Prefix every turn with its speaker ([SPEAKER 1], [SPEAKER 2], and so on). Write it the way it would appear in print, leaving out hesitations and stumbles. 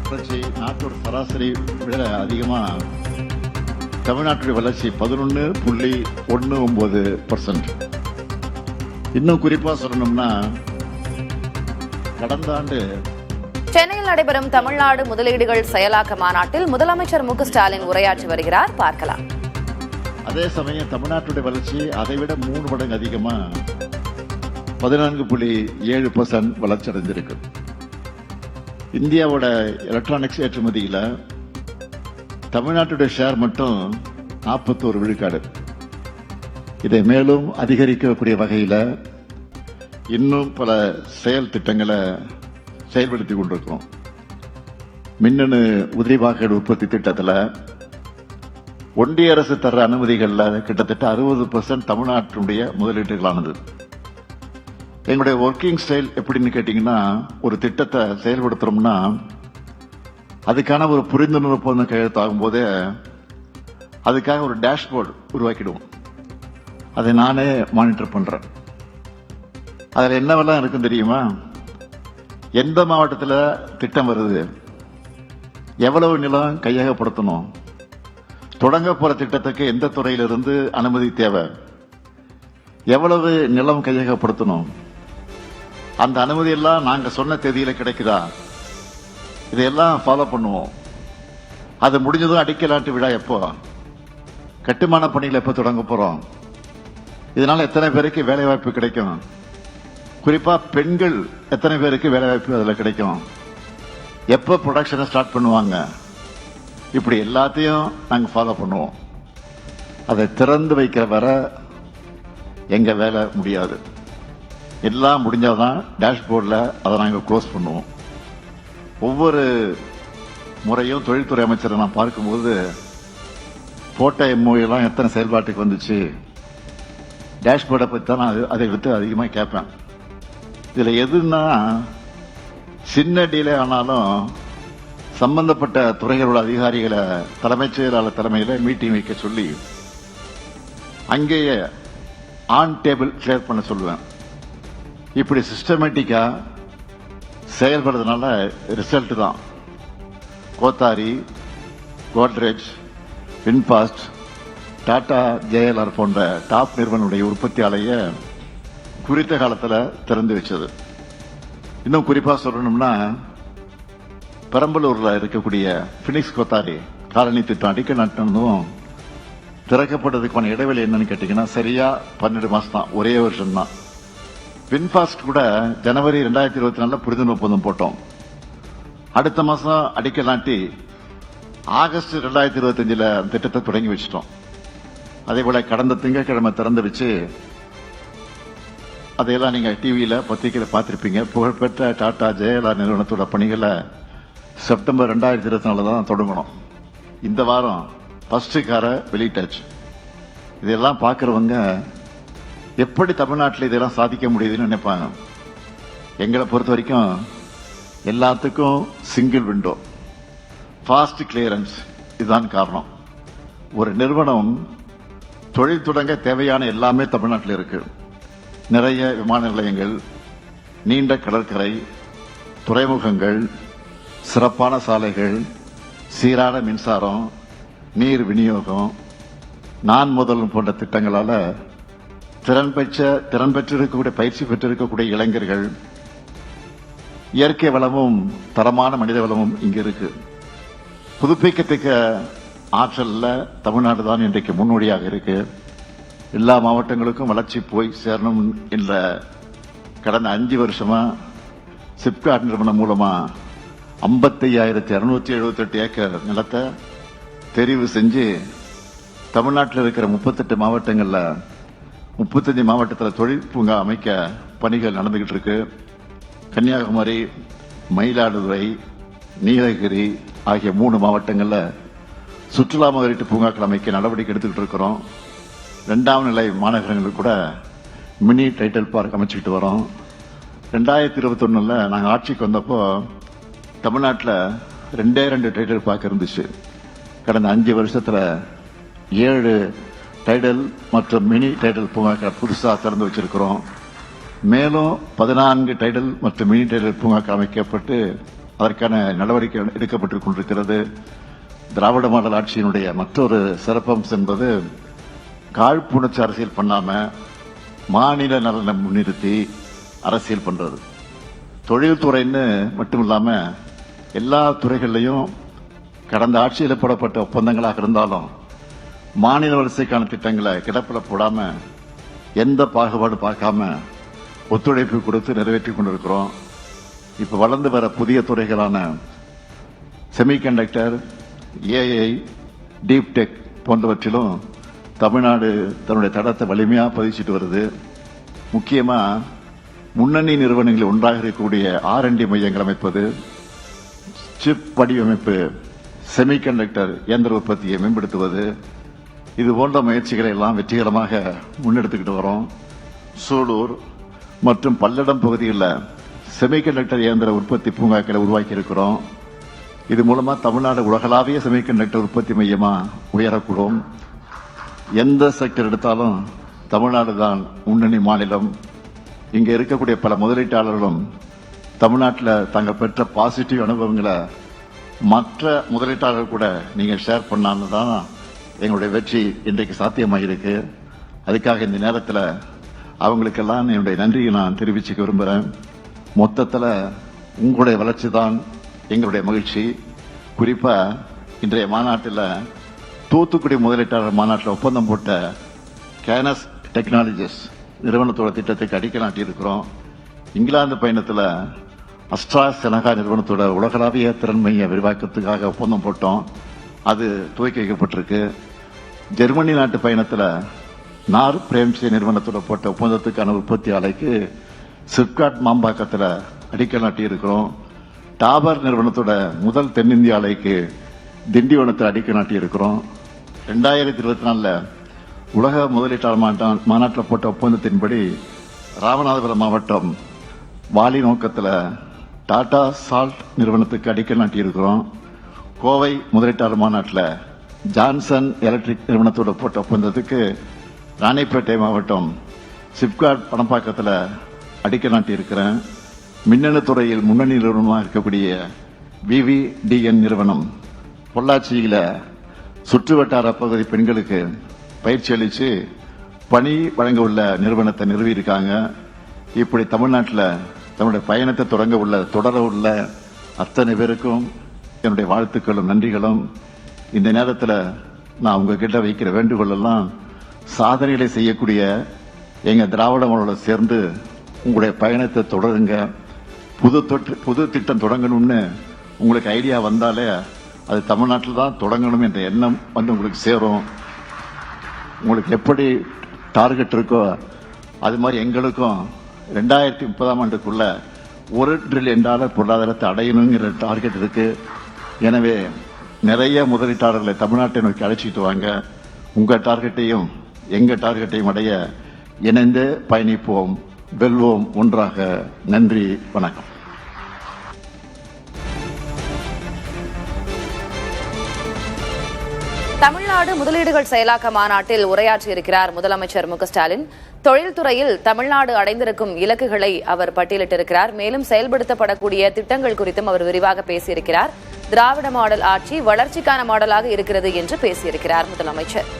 [SPEAKER 1] வளர்ச்சி நாட்டோட சராசரி விட அதிகமாக தமிழ்நாட்டுடைய வளர்ச்சி 11.19%. இன்னும் குறிப்பாக சொல்லணும்னா கடந்த ஆண்டு
[SPEAKER 2] சென்னையில் நடைபெறும் தமிழ்நாடு முதலீடுகள் செயலாக்க மாநாட்டில் முதலமைச்சர் மு க ஸ்டாலின் உரையாற்றி வருகிறார். பார்க்கலாம்.
[SPEAKER 1] அதே சமயம் தமிழ்நாட்டுடைய வளர்ச்சி அதைவிட 3 மடங்கு அதிகமா 14.7% வளர்ச்சி அடைஞ்சிருக்கு. இந்தியாவோட எலக்ட்ரானிக்ஸ் ஏற்றுமதியில் தமிழ்நாட்டுடைய ஷேர் மட்டும் 41 விழுக்காடு. இதை மேலும் அதிகரிக்கக்கூடிய வகையில் இன்னும் பல செயல் திட்டங்களை செயல்படுத்தி கொண்டிருக்கிறோம். மின்னணு உதிரி பாகங்கள் உற்பத்தி திட்டத்தில் ஒன்றிய அரசு தர அனுமதிகளில் கிட்டத்தட்ட 60% தமிழ்நாட்டினுடைய முதலீடுகளானது. எங்களுடைய ஒர்க்கிங் ஸ்டைல் எப்படின்னு கேட்டீங்கன்னா, ஒரு திட்டத்தை செயல்படுத்துறோம்னா அதுக்கான ஒரு புரிந்துணர்வு ஒப்பந்தம் கையெழுத்தாகும் போதே அதுக்காக ஒரு டேஷ்போர்டு உருவாக்கிடுவோம். அதை நானே மானிட்டர் பண்றேன். அதில் என்னவெல்லாம் இருக்குன்னு தெரியுமா? எந்த மாவட்டத்தில் திட்டம் வருது, எவ்வளவு நிலம் கையகப்படுத்தணும், தொடங்க போற திட்டத்துக்கு எந்த துறையிலிருந்து அனுமதி தேவை, எவ்வளவு நிலம் கையகப்படுத்தணும், அந்த அனுமதி எல்லாம் நாங்க சொன்ன தேதியில கிடைக்குதா, இதையெல்லாம் ஃபாலோ பண்ணுவோம். அது முடிஞ்சதும் அடிக்கலாட்டு விழா எப்போ, கட்டுமான பணிகள் எப்போ தொடங்க போறோம், இதனால எத்தனை பேருக்கு வேலை வாய்ப்பு கிடைக்கும், குறிப்பா பெண்கள் எத்தனை பேருக்கு வேலை வாய்ப்பு அதில் கிடைக்கும், எப்போ ப்ரொடக்ஷனை ஸ்டார்ட் பண்ணுவாங்க, இப்படி எல்லாத்தையும் நாங்கள் ஃபாலோ பண்ணுவோம். அதை திறந்து வைக்கிற வர எங்க வேலை முடியாது. எல்லாம் முடிஞ்சாதான் டேஷ்போர்டில் அதை நாங்கள் க்ளோஸ் பண்ணுவோம். ஒவ்வொரு முறையும் தொழில்துறை அமைச்சரை நான் பார்க்கும்போது போட்டோ எம்ஓஎல்லாம் எத்தனை செயல்பாட்டுக்கு வந்துச்சு, டேஷ்போர்டை பற்றி தான் நான் அதை விட்டு அதிகமாக கேட்பேன். இதில் எதுன்னா சின்ன டீலே ஆனாலும் சம்பந்தப்பட்ட துறைகளோட அதிகாரிகளை தலைமைச் செயலாளர் தலைமையில் மீட்டிங் வைக்க சொல்லி அங்கேயே ஆன் டேபிள் கிளியர் பண்ண சொல்லுவேன். இப்படி சிஸ்டமேட்டிக்கா செயல்படுறதுனால ரிசல்ட் தான். கோத்தாரி, கோத்ரேஜ், வின்பாஸ்ட், டாடா, ஜேஎல்ஆர் போன்ற டாப் நிறுவனங்களுடைய உற்பத்தி ஆலையை குறித்த காலத்தில் திறந்து வச்சது. இன்னும் குறிப்பாக சொல்லணும்னா பெரம்பலூர்ல இருக்கக்கூடிய பினிக்ஸ் கோத்தாரி காலனி திட்டம் அடிக்கல் நாட்டினதும் திறக்கப்பட்டதுக்கான இடைவெளி என்னன்னு கேட்டீங்கன்னா சரியா 12 மாசம் தான், ஒரே வருஷம் தான். வின்பாஸ்ட் கூட ஜனவரி 2024 புரிந்துணர்வு ஒப்பந்தம் போட்டோம். அடுத்த மாசம் அடிக்கல் நாட்டி ஆகஸ்ட் 2025 திட்டத்தை தொடங்கி வச்சிட்டோம். அதே போல கடந்த திங்கட்கிழமை திறந்து வச்சு அதையெல்லாம் நீங்க டிவியில பத்திரிகையில பார்த்திருப்பீங்க. புகழ்பெற்ற டாடா ஜேஎல்ஆர் நிறுவனத்தோட பணிகளை செப்டம்பர் 2024 தான் தொடங்கணும். இந்த வாரம் ஃபர்ஸ்ட் காரை வெளியிட்டாச்சு. இதெல்லாம் பார்க்கறவங்க எப்படி தமிழ்நாட்டில் இதெல்லாம் சாதிக்க முடியுதுன்னு நினைப்பாங்க. எங்களை பொறுத்த வரைக்கும் எல்லாத்துக்கும் சிங்கிள் விண்டோ, ஃபாஸ்ட் கிளியரன்ஸ், இதுதான் காரணம். ஒரு நிறுவனம் தொழில் தொடங்க தேவையான எல்லாமே தமிழ்நாட்டில் இருக்கு. நிறைய விமான நிலையங்கள், நீண்ட கடற்கரை, துறைமுகங்கள், சிறப்பான சாலைகள், சீரான மின்சாரம், நீர் விநியோகம், நான் முதல் போன்ற திட்டங்களால திறன் பெற்றிருக்கக்கூடிய பயிற்சி பெற்றிருக்கக்கூடிய இளைஞர்கள், இயற்கை வளமும் தரமான மனித வளமும் இங்க இருக்கு. புதுப்பிக்கத்தக்க ஆற்றல்ல தமிழ்நாடு தான் இன்றைக்கு முன்னோடியாக இருக்கு. எல்லா மாவட்டங்களுக்கும் வளர்ச்சி போய் சேரணும் என்ற கடந்த 5 வருஷமா சிப்காட் நிறுவனம் மூலமா 55,278 ஏக்கர் நிலத்தை தெரிவு செஞ்சு தமிழ்நாட்டில் இருக்கிற 38 மாவட்டங்கள்ல 35 மாவட்டத்தில் தொழில் பூங்கா அமைக்க பணிகள் நடந்துகிட்டு இருக்கு. கன்னியாகுமரி, மயிலாடுதுறை, நீலகிரி ஆகிய 3 மாவட்டங்கள்ல சுற்றுலா முதலீட்டு பூங்காக்கள் அமைக்க நடவடிக்கை எடுத்துக்கிட்டு இருக்கிறோம். 2ஆம் நிலை மாநகரங்களுக்கு கூட மினி டைட்டில் பார்க் அமைச்சுக்கிட்டு வரோம். 2021 நாங்கள் ஆட்சிக்கு வந்தப்போ தமிழ்நாட்டில் 2 டைட்டில் பார்க் இருந்துச்சு. கடந்த 5 வருஷத்துல 7 டைடல் மற்றும் மினி டைடல் பூங்காக்கள் புதுசாக திறந்து வச்சிருக்கிறோம். மேலும் 14 டைடல் மற்றும் மினி டைடல் பூங்காக்கள் அமைக்கப்பட்டு அதற்கான நடவடிக்கை எடுக்கப்பட்டுக் கொண்டிருக்கிறது. திராவிட மாடல் ஆட்சியினுடைய மற்றொரு சிறப்பம்சம் என்பது காழ்ப்புணர்ச்சி அரசியல் பண்ணாம மாநில நலனை முன்னிறுத்தி அரசியல் பண்றது. தொழில்துறைன்னு மட்டும் இல்லாம எல்லா துறைகளிலையும் கடந்த ஆட்சியில் போடப்பட்ட ஒப்பந்தங்களாக இருந்தாலும் மாநில வளர்ச்சிக்கான திட்டங்களை கிடப்பில போடாம எந்த பாகுபாடு பார்க்காம ஒத்துழைப்பு கொடுத்து நிறைவேற்றிக் கொண்டிருக்கிறோம். இப்ப வளர்ந்து வர புதிய துறைகளான செமிகண்டக்டர், ஏஐ, டீப் டெக் போன்றவற்றிலும் தமிழ்நாடு தன்னுடைய தடத்தை வலிமையா பதிச்சிட்டு வருது. முக்கியமா முன்னணி நிறுவனங்களில் ஒன்றாக இருக்கக்கூடிய R&D மையங்கள் அமைப்பது, சிப் வடிவமைப்பு, செமிகண்டக்டர் இயந்திர உற்பத்தியை மேம்படுத்துவது, இது போன்ற முயற்சிகளை எல்லாம் வெற்றிகரமாக முன்னெடுத்துக்கிட்டு வரோம். சூலூர் மற்றும் பல்லடம் பகுதிகளில் செமிகண்டக்டர் இயந்திர உற்பத்தி பூங்காக்களை உருவாக்கி இருக்கிறோம். இது மூலமா தமிழ்நாடு உலகளாவிய செமிகண்டக்டர் உற்பத்தி மையமா உயரக்கூடும். எந்த செக்டர் எடுத்தாலும் தமிழ்நாடு தான் முன்னணி மாநிலம். இங்க இருக்கக்கூடிய பல முதலீட்டாளர்களும் தமிழ்நாட்டில் தாங்கள் பெற்ற பாசிட்டிவ் அனுபவங்களை மற்ற முதலீட்டாளர்கள் கூட நீங்க ஷேர் பண்ணான்னு தான் எங்களுடைய வெற்றி இன்றைக்கு சாத்தியமாயிருக்கு. அதுக்காக இந்த நேரத்தில் அவங்களுக்கெல்லாம் என்னுடைய நன்றியை நான் தெரிவிச்சுக்க விரும்புகிறேன். மொத்தத்தில் உங்களுடைய வளர்ச்சி தான் எங்களுடைய மகிழ்ச்சி. குறிப்பா இன்றைய மாநாட்டில் தூத்துக்குடி முதலீட்டாளர் மாநாட்டில் ஒப்பந்தம் போட்ட கேனஸ் டெக்னாலஜிஸ் நிறுவனத்தோட திட்டத்துக்கு அடிக்கல் நாட்டியிருக்கிறோம். இங்கிலாந்து பயணத்தில் அஸ்ட்ராசெனகா நிறுவனத்தோட உலகளாவிய திறன் மைய விரிவாக்கத்துக்காக ஒப்பந்தம் போட்டோம். அது துவக்கி வைக்கப்பட்டிருக்கு. ஜெர்மனி நாட்டு பயணத்தில் நார் பிரேம்சே நிறுவனத்தோட போட்ட ஒப்பந்தத்துக்கான உற்பத்தி ஆலைக்கு சிப்காட் மாம்பாக்கத்தில் அடிக்கல் நாட்டி இருக்கிறோம். டாபர் நிறுவனத்தோட முதல் தென்னிந்திய ஆலைக்கு திண்டிவனத்தில் அடிக்கல் நாட்டி இருக்கிறோம். 2024 உலக முதலீட்டாளர் மாநாட்டில் போட்ட ஒப்பந்தத்தின்படி ராமநாதபுரம் மாவட்டம் வாலி நோக்கத்தில் டாடா சால்ட் நிறுவனத்துக்கு அடிக்கல் நாட்டி இருக்கிறோம். கோவை முதலீட்டாளர் மாநாட்டில் ஜான்சன் எலக்ட்ரிக் நிறுவனத்தோட போட்ட ஒப்பந்தத்துக்கு ராணிப்பேட்டை மாவட்டம் சிப்காட் பணப்பாக்கத்தில் அடிக்கல் நாட்டி இருக்கிறேன். மின்னணு துறையில் முன்னணி நிறுவனமாக இருக்கக்கூடிய VVDN நிறுவனம் பொள்ளாச்சியில் சுற்றுவட்டார பகுதி பெண்களுக்கு பயிற்சி அளித்து பணி வழங்க உள்ள நிறுவனத்தை நிறுவியிருக்காங்க. இப்படி தமிழ்நாட்டில் தன்னுடைய பயணத்தை தொடர உள்ள அத்தனை பேருக்கும் என்னுடைய வாழ்த்துக்களும் நன்றிகளும். இந்த நேரத்தில் நான் உங்ககிட்ட வைக்கிற வேண்டுகோள் எல்லாம் சாதனைகளை செய்யக்கூடிய எங்க திராவிட மாடலோட சேர்ந்து உங்களுடைய பயணத்தை தொடருங்க. புது திட்டம் தொடங்கணும்னு உங்களுக்கு ஐடியா வந்தாலே அது தமிழ்நாட்டில் தான் தொடங்கணும் என்ற எண்ணம் உங்களுக்கு சேரும். உங்களுக்கு எப்படி டார்கெட் இருக்கோ அது மாதிரி எங்களுக்கும் 2030ஆம் ஆண்டுக்குள்ள $1 டிரில்லியன் பொருளாதாரத்தை அடையணுங்கிற டார்கெட் இருக்கு. எனவே நிறைய முதலீட்டாளர்களை தமிழ்நாட்டை நோக்கி அழைச்சிட்டு வாங்க. உங்க டார்கெட்டையும் எங்க டார்கெட்டையும் அடைய இணைந்து பயணிப்போம், வெல்வோம் ஒன்றாக. நன்றி, வணக்கம்.
[SPEAKER 2] தமிழ்நாடு முதலீடுகள் செயலாக்க மாநாட்டில் உரையாற்றியிருக்கிறார் முதலமைச்சர் ஸ்டாலின். தொழில்துறையில் தமிழ்நாடு அடைந்திருக்கும் இலக்குகளை அவர் பட்டியலிட்டிருக்கிறார். மேலும் செயல்படுத்தப்படக்கூடிய திட்டங்கள் குறித்தும் அவர் விரிவாக பேசியிருக்கிறார். திராவிட மாடல் ஆட்சி வளர்ச்சிக்கான மாடலாக இருக்கிறது என்று பேசியிருக்கிறார் முதலமைச்சர்.